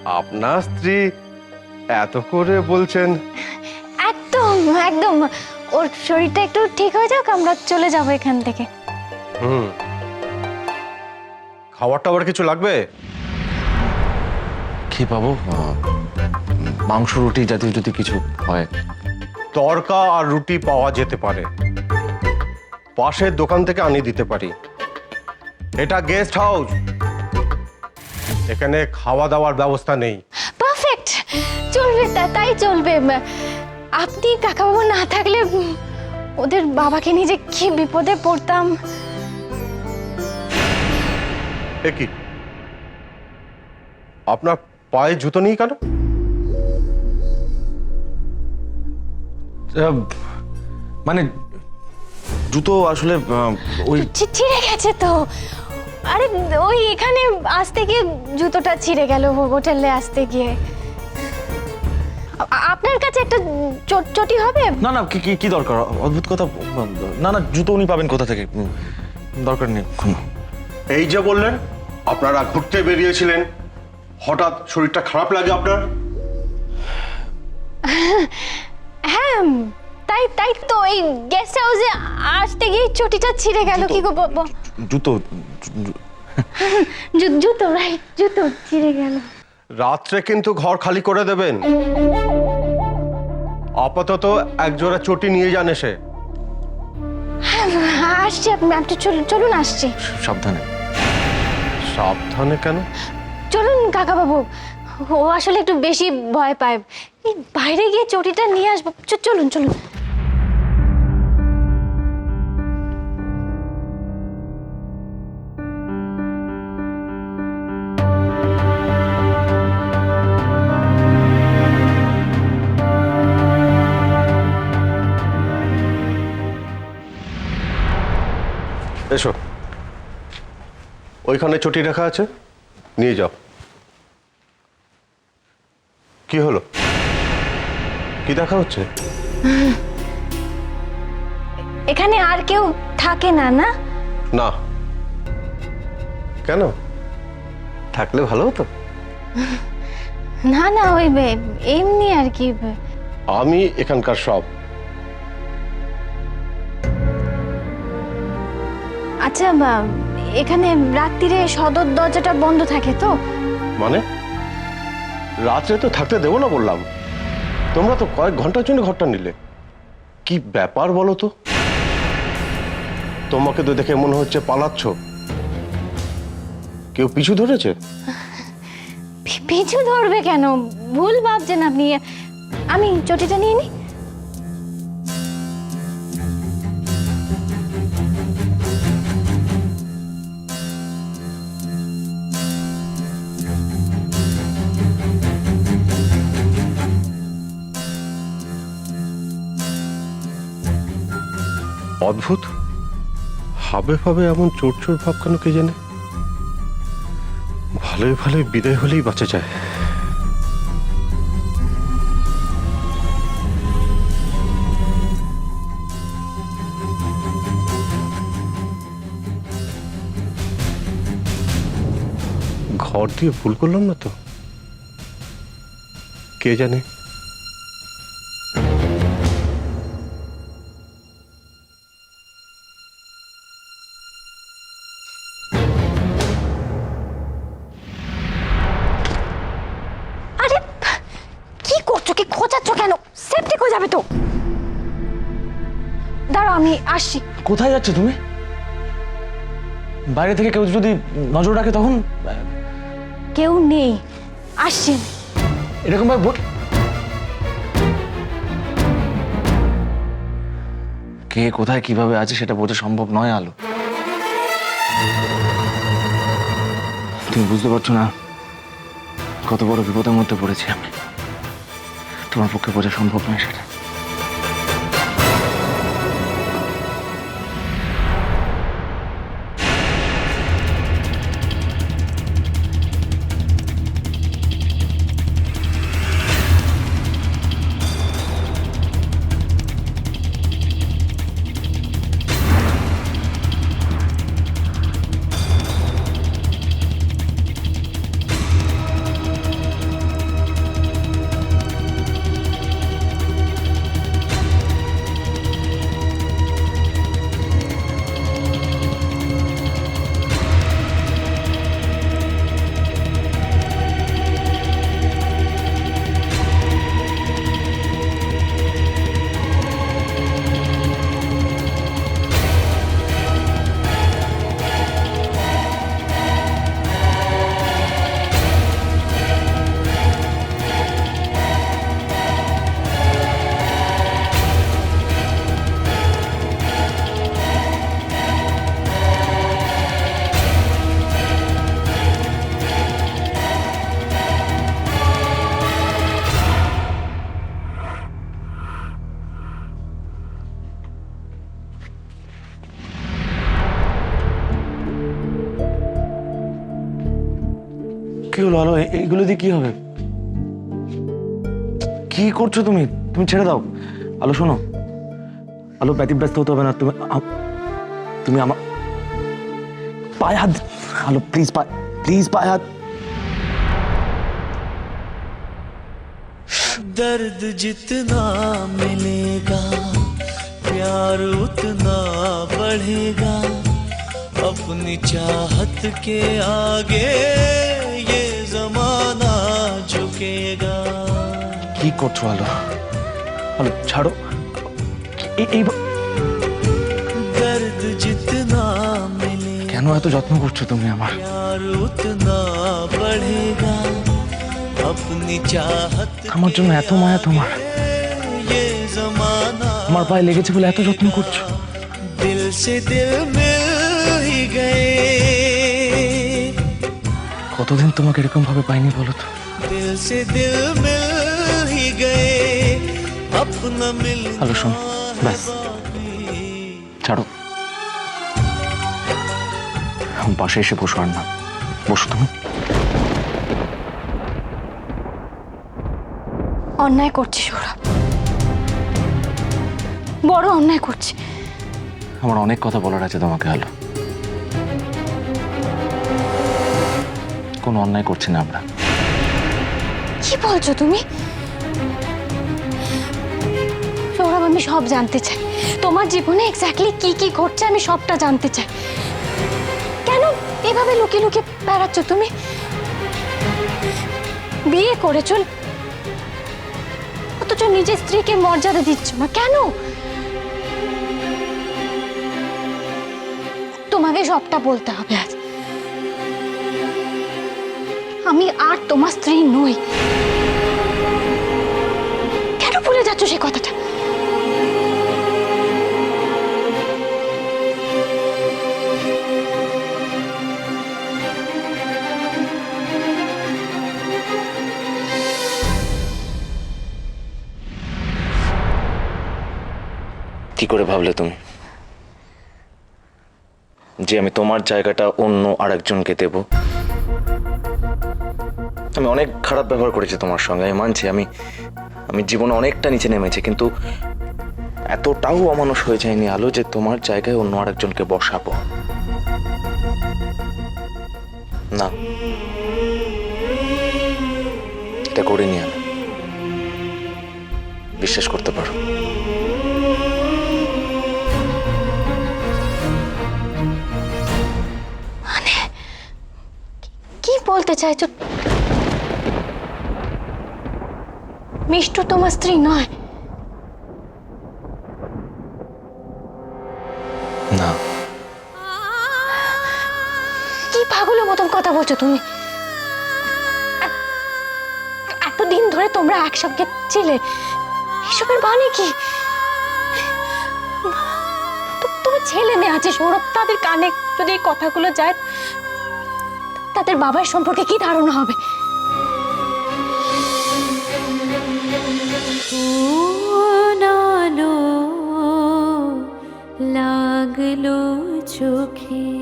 আপনার স্ত্রী এত করে বলছেন? একদম একদম, ওর শরীরটা একটু ঠিক হয়ে যাক, আমরা চলে যাব এখান থেকে। হুম, খাবার টাবার কিছু লাগবে? কি পাবো? মাংস রুটি জাতীয় যদি কিছু হয়। তড়কা আর রুটি পাওয়া যেতে পারে, পাশের দোকান থেকে আনিয়ে দিতে পারি। এটা গেস্ট হাউস, এখানে খাওয়া দাওয়ার ব্যবস্থা নেই। পারফেক্ট, চলবে, তাই চলবে। আপনি কাকাবাবু না থাকলে ওদের বাবাকে নিয়ে যে কি বিপদে পড়তাম। এ কি, আপনার পায়ে জুতো নেই কেন? মানে জুতো আসলে ওই ছিঁড়ে গেছে তো। আরে ওই এখানে আসতে গিয়ে জুতোটা ছিঁড়ে গেল, হোটেলে আসতে গিয়ে। আপনার কাছে একটা চটি হবে? না না, কি কি কি দরকার? অদ্ভুত কথা। না না, জুতো উনি পাবেন কোথা থেকে? দরকার নেই। এই যে বললেন আপনারা ঘুরতে বেরিয়েছিলেন, হঠাৎ শরীরটা খারাপ লাগে আপনার? হ্যাঁ, তাই তো এই গেস্ট হাউসে আসতে গিয়ে চটিটা ছিঁড়ে গেল। কি গো, জুতো জুতো, রাইট, জুতো ছিঁড়ে গেল। রাত্রে কিন্তু ঘর খালি করে দেবেন। আপাতত একজোড়া চটি নিয়ে যান এসে। আসছি, আপনি চলুন, আসছি। সাবধানে। সাবধানে কেন? চলুন কাকাবাবু, ও আসলে একটু বেশি ভয় পায়। এই বাইরে গিয়ে চটিটা নিয়ে আসবো। চলুন চলুন। এসো, ওইখানে চটি রাখা আছে, নিয়ে যাও। কি হলো, কি দেখা হচ্ছে? এখানে আর কেউ থাকে না? না না। কেন, থাকলে ভালো হতো। না না, ওই এমনি আর কি। আমি এখানকার সব। আচ্ছা, এখানে রাত্রিরে সদর দরজাটা বন্ধ থাকে তো? মানে রাত্রে তো থাকতে দেবো না বললাম। তোমরা তো কয়েক ঘন্টার জন্য ঘরটা নিলে, কি ব্যাপার বলো তো? তোমাকে তো দেখে মনে হচ্ছে পালাচ্ছ। কেউ পিছু ধরেছে? পিছু ধরবে কেন? ভুল ভাবছেন আপনি। আমি চটিটা নিয়ে নিই। অদ্ভুত, হাবে ভাবে এমন চোর চোর ভাব কেন কে জানে। ভালোই ভালোই বিদায় হলেই বাঁচা যায়। ঘর দিয়ে ভুল করলাম না তো? কে জানে। আরে কি করছো, কি খোঁচাচ্ছ কেন? সেফটি হয়ে যাবে তো। দাঁড়াও, আমি আসছি। কোথায় যাচ্ছে তুমি? বাইরে থেকে কেউ যদি নজর রাখে তখন? কেউ নেই, আসছি। এরকম ভাবে কে কোথায় কিভাবে আছে সেটা বোঝা সম্ভব নয় আলো। তুমি বুঝতে পারছো না কত বড় বিপদের মধ্যে পড়েছি আমি। তোমার পক্ষে বোঝা সম্ভব নয় সেটা। হলো আলো? এইগুলো দিয়ে কি হবে? কি করছো তুমি? তুমি ছেড়ে দাও। আলো শোনো, আলো ব্যতিব্যস্ত হতে হবে না। তুমি আমার পায়ে হাত, আলো প্লিজ, প্লিজ পায়ে হাত। दर्द जितना मिलेगा प्यार उतना बढ़ेगा अपनी चाहत के आगे ये जमाना झुकेगा। কি করছো আলো? আলো ছাড়ো। এই दर्द जितना मिलेगा কেন এত যত্ন করছো তুমি আমার? प्यार उतना बढ़ेगा अपनी चाहत আমার জন্য এত মায়া তোমার, ये जमाना আমার পায়ে লেগেছে বলে এত যত্ন করছো। दिल से दिल मिल ही गए কতদিন তোমাকে এরকম ভাবে পাইনি বলো তো? दिल से दिल मिल ही गए अपना मिल আলো শোনো, ব্যাস ছাড়ো। আমার পাশে এসে বসো, আর না বসো তুমি। অন্যায় করছি সৌরভ, বড় অন্যায় করছি। আমার অনেক কথা বলার আছে তোমাকে আলো। কোনো অন্যায় করছি না আমরা। কি বলছো তুমি? সৌরভ, আমি সব জানতে চাই। তোমার জীবনে এক্স্যাক্টলি কি কি ঘটছে আমি সবটা জানতে চাই। কেন এভাবে লুকিয়ে লুকিয়ে বেড়াচ্ছ তুমি? বিয়ে করেছো অথচ নিজের স্ত্রীকে মর্যাদা দিচ্ছ না কেন? তোমাকে সবটা বলতে হবে আজ। আমি আর তোমার স্ত্রী নই। কেন ভুলে যাচ্ছ সেই কথাটা? কি করে ভাবলে তুমি যে আমি তোমার জায়গাটা অন্য আরেকজনকে দেব? আমি অনেক খারাপ ব্যবহার করেছি তোমার সঙ্গে, আমি মানছি। আমি জীবনে অনেকটা নিচে নেমেছি, কিন্তু এতটাও অমানুষ হয়ে যায়নি আলো যে তোমার জায়গায় অন্য আরেকজনকে বসাবো। না, এটা করিনি আমি, বিশ্বাস করতে পারো। কি বলতে চাইছো? মিষ্টু তোমার স্ত্রী নয়? না। কি পাগলের মতন কথা বলছো তুমি? এতদিন ধরে তোমরা একসঙ্গে ছিলে, এসবের মানে কি? তোমার ছেলে মেয়ে আছে সৌরভ, তাদের কানে যদি এই কথাগুলো যায় তাদের বাবার সম্পর্কে কি ধারণা হবে? লাগলো চোখে